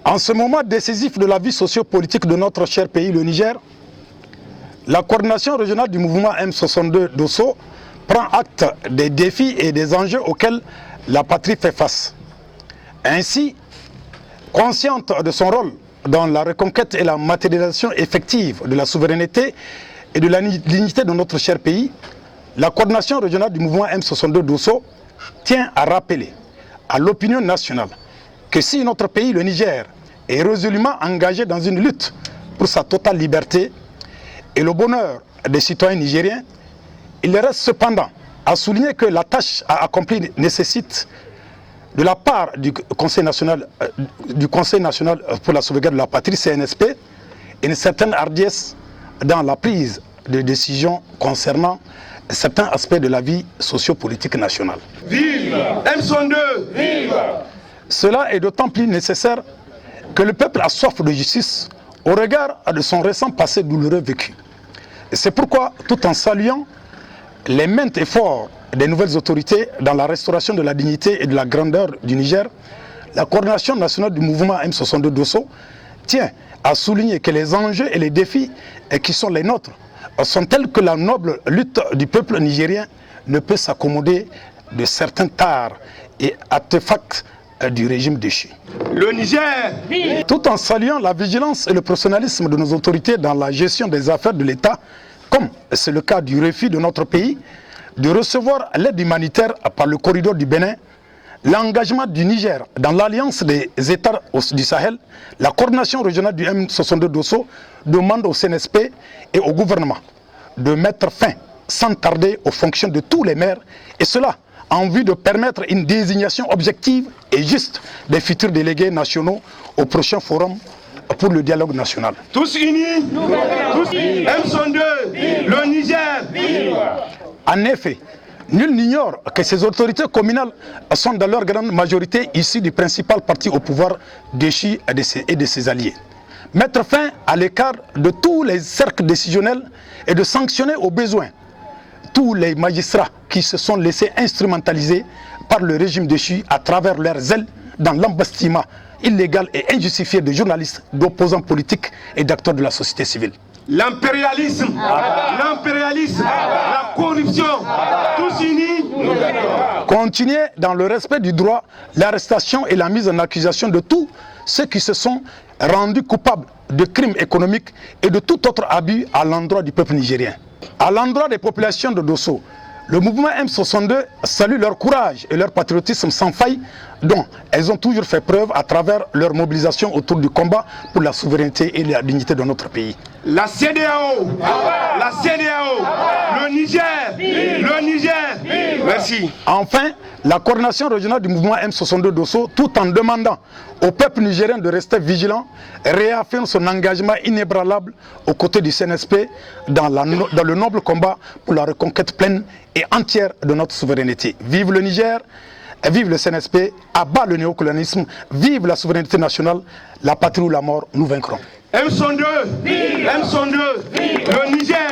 En ce moment décisif de la vie sociopolitique de notre cher pays, le Niger, la coordination régionale du mouvement M62 Dosso prend acte des défis et des enjeux auxquels la patrie fait face. Ainsi, consciente de son rôle dans la reconquête et la matérialisation effective de la souveraineté et de la dignité de notre cher pays, la coordination régionale du mouvement M62 Dosso tient à rappeler à l'opinion nationale que si notre pays, le Niger, est résolument engagé dans une lutte pour sa totale liberté et le bonheur des citoyens nigériens, il reste cependant à souligner que la tâche à accomplir nécessite de la part du Conseil national pour la sauvegarde de la patrie, CNSP, une certaine hardiesse dans la prise de décisions concernant certains aspects de la vie sociopolitique nationale. Vive M62! Vive! Cela est d'autant plus nécessaire que le peuple a soif de justice au regard de son récent passé douloureux vécu. C'est pourquoi, tout en saluant les maints efforts des nouvelles autorités dans la restauration de la dignité et de la grandeur du Niger, la coordination nationale du mouvement M62 Dosso tient à souligner que les enjeux et les défis qui sont les nôtres sont tels que la noble lutte du peuple nigérien ne peut s'accommoder de certains tares et artefacts du régime déchu. Le Niger! Tout en saluant la vigilance et le professionnalisme de nos autorités dans la gestion des affaires de l'État, comme c'est le cas du refus de notre pays de recevoir l'aide humanitaire par le corridor du Bénin, l'engagement du Niger dans l'alliance des États du Sahel, la coordination régionale du M62 Dosso demande au CNSP et au gouvernement de mettre fin sans tarder aux fonctions de tous les maires, et cela en vue de permettre une désignation objective et juste des futurs délégués nationaux au prochain forum pour le dialogue national. Tous unis, tous M62, le Niger. En effet, nul n'ignore que ces autorités communales sont dans leur grande majorité issues du principal parti au pouvoir déchu et de ses alliés. Mettre fin à l'écart de tous les cercles décisionnels et de sanctionner au besoin tous les magistrats qui se sont laissés instrumentaliser par le régime déchu à travers leurs ailes dans l'embastillement illégal et injustifié de journalistes, d'opposants politiques et d'acteurs de la société civile. L'impérialisme, la corruption, tous unis. Continuer dans le respect du droit, l'arrestation et la mise en accusation de tous ceux qui se sont rendus coupables de crimes économiques et de tout autre abus à l'endroit du peuple nigérien. À l'endroit des populations de Dosso, le mouvement M62 salue leur courage et leur patriotisme sans faille dont elles ont toujours fait preuve à travers leur mobilisation autour du combat pour la souveraineté et la dignité de notre pays. La CEDEAO, le Niger, merci. Enfin, la coordination régionale du mouvement M62 Dosso, tout en demandant au peuple nigérien de rester vigilant, réaffirme son engagement inébranlable aux côtés du CNSP dans le noble combat pour la reconquête pleine et entière de notre souveraineté. Vive le Niger, vive le CNSP, à bas le néocolonialisme, vive la souveraineté nationale, la patrie ou la mort, nous vaincrons. M62, le Niger.